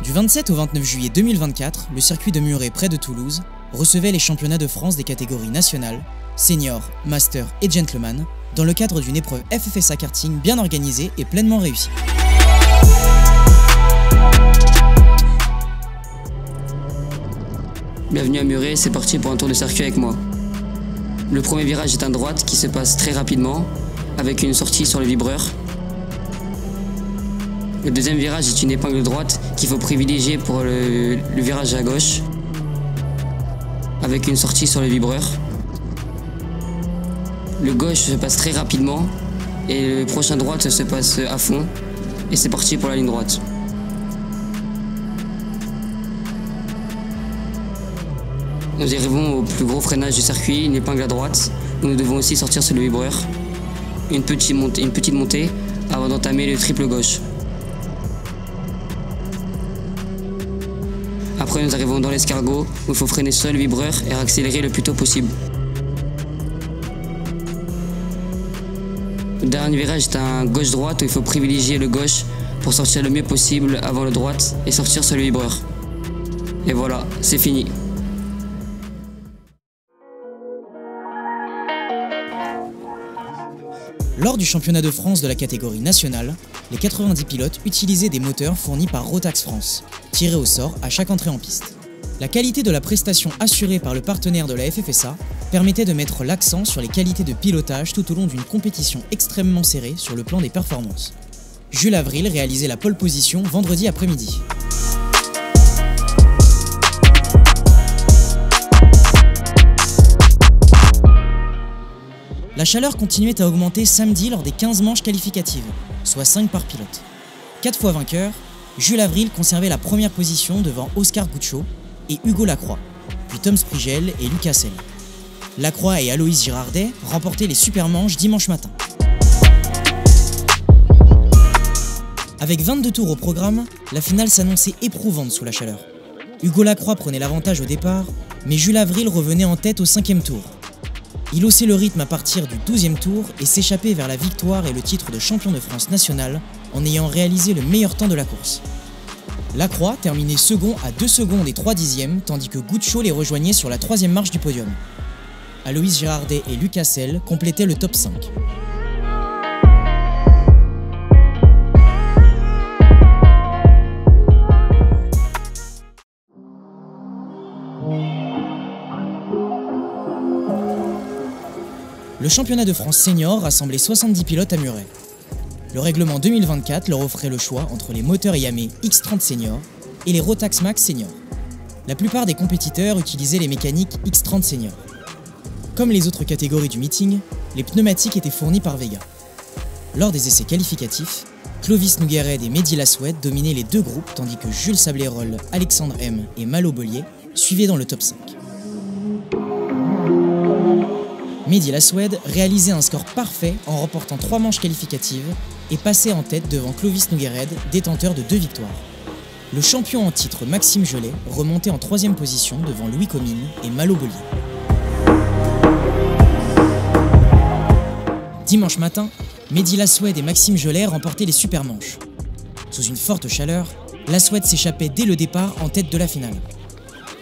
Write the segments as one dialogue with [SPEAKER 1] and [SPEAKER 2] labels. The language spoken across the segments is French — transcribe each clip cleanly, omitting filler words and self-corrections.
[SPEAKER 1] Du 27 au 29 juillet 2024, le circuit de Muret près de Toulouse recevait les championnats de France des catégories nationales, senior, master et gentleman, dans le cadre d'une épreuve FFSA karting bien organisée et pleinement réussie.
[SPEAKER 2] Bienvenue à Muret, c'est parti pour un tour de circuit avec moi. Le premier virage est à droite qui se passe très rapidement, avec une sortie sur le vibreur. Le deuxième virage est une épingle droite qu'il faut privilégier pour le virage à gauche, avec une sortie sur le vibreur. Le gauche se passe très rapidement et le prochain droite se passe à fond et c'est parti pour la ligne droite. Nous arrivons au plus gros freinage du circuit, une épingle à droite, où nous devons aussi sortir sur le vibreur. Une petite montée avant d'entamer le triple gauche. Après nous arrivons dans l'escargot où il faut freiner seul le vibreur et accélérer le plus tôt possible. Le dernier virage est un gauche-droite où il faut privilégier le gauche pour sortir le mieux possible avant le droite et sortir sur le vibreur. Et voilà, c'est fini.
[SPEAKER 1] Lors du championnat de France de la catégorie nationale, les 90 pilotes utilisaient des moteurs fournis par Rotax France, tirés au sort à chaque entrée en piste. La qualité de la prestation assurée par le partenaire de la FFSA permettait de mettre l'accent sur les qualités de pilotage tout au long d'une compétition extrêmement serrée sur le plan des performances. Jules Avril réalisait la pole position vendredi après-midi. La chaleur continuait à augmenter samedi lors des 15 manches qualificatives, soit 5 par pilote. 4 fois vainqueur, Jules Avril conservait la première position devant Oscar Goucho et Hugo Lacroix, puis Tom Sprigel et Lucas Selle. Lacroix et Aloïs Girardet remportaient les super manches dimanche matin. Avec 22 tours au programme, la finale s'annonçait éprouvante sous la chaleur. Hugo Lacroix prenait l'avantage au départ, mais Jules Avril revenait en tête au 5e tour. Il haussait le rythme à partir du 12e tour et s'échappait vers la victoire et le titre de champion de France national en ayant réalisé le meilleur temps de la course. Lacroix terminait second à 2 secondes et 3 dixièmes tandis que Goucho les rejoignait sur la 3e marche du podium. Aloïs Girardet et Lucas Selle complétaient le top 5. Le championnat de France senior rassemblait 70 pilotes à Muret. Le règlement 2024 leur offrait le choix entre les moteurs Yamaha X30 Senior et les Rotax Max Senior. La plupart des compétiteurs utilisaient les mécaniques X30 Senior. Comme les autres catégories du meeting, les pneumatiques étaient fournis par Vega. Lors des essais qualificatifs, Clovis Noguered et Mehdi Lasoued dominaient les deux groupes tandis que Jules Sablérol, Alexandre M et Malo Bollier suivaient dans le top 5. Mehdi Lasoued réalisait un score parfait en remportant 3 manches qualificatives et passait en tête devant Clovis Noguered, détenteur de 2 victoires. Le champion en titre Maxime Gelé remontait en 3e position devant Louis Comines et Malo Bollier. Dimanche matin, Mehdi Lasoued et Maxime Gelé remportaient les super manches. Sous une forte chaleur, Lasoued s'échappait dès le départ en tête de la finale.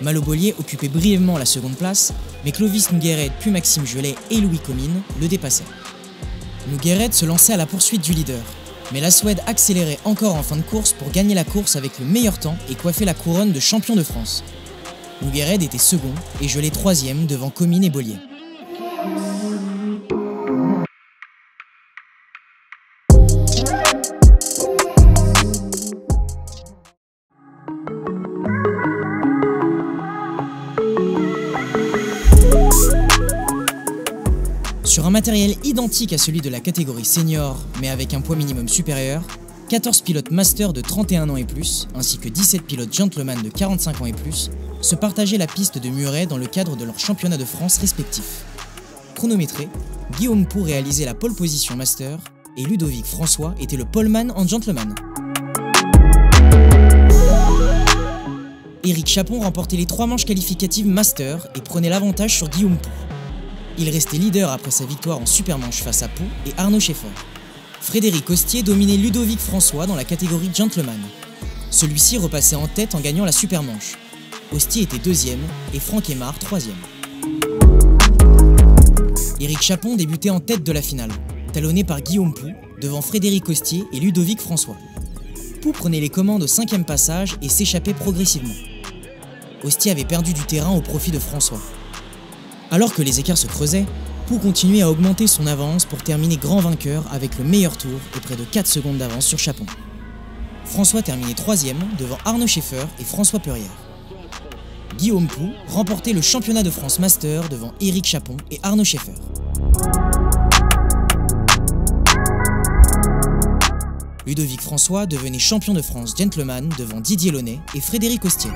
[SPEAKER 1] Malo Bollier occupait brièvement la seconde place, mais Clovis Noguered puis Maxime Gelé et Louis Comines le dépassaient. Noguered se lançait à la poursuite du leader, mais Lasoued accélérait encore en fin de course pour gagner la course avec le meilleur temps et coiffer la couronne de champion de France. Noguered était second et Gelé 3e devant Comines et Bollier. Sur un matériel identique à celui de la catégorie senior, mais avec un poids minimum supérieur, 14 pilotes master de 31 ans et plus, ainsi que 17 pilotes gentleman de 45 ans et plus, se partageaient la piste de Muret dans le cadre de leurs championnats de France respectifs. Chronométré, Guillaume Pou réalisait la pole position master et Ludovic François était le poleman en gentleman. Éric Chapon remportait les 3 manches qualificatives master et prenait l'avantage sur Guillaume Pou. Il restait leader après sa victoire en supermanche face à Pou et Arnaud Scheffer. Frédéric Ostier dominait Ludovic François dans la catégorie gentleman. Celui-ci repassait en tête en gagnant la supermanche. Ostier était deuxième et Franck Aymar troisième. Éric Chapon débutait en tête de la finale, talonné par Guillaume Pou, devant Frédéric Ostier et Ludovic François. Pou prenait les commandes au 5e passage et s'échappait progressivement. Ostier avait perdu du terrain au profit de François. Alors que les écarts se creusaient, Pou continuait à augmenter son avance pour terminer grand vainqueur avec le meilleur tour et près de 4 secondes d'avance sur Chapon. François terminait 3e devant Arnaud Scheffer et François Peurière. Guillaume Pou remportait le championnat de France Master devant Éric Chapon et Arnaud Scheffer. Ludovic François devenait champion de France gentleman devant Didier Launay et Frédéric Ostier.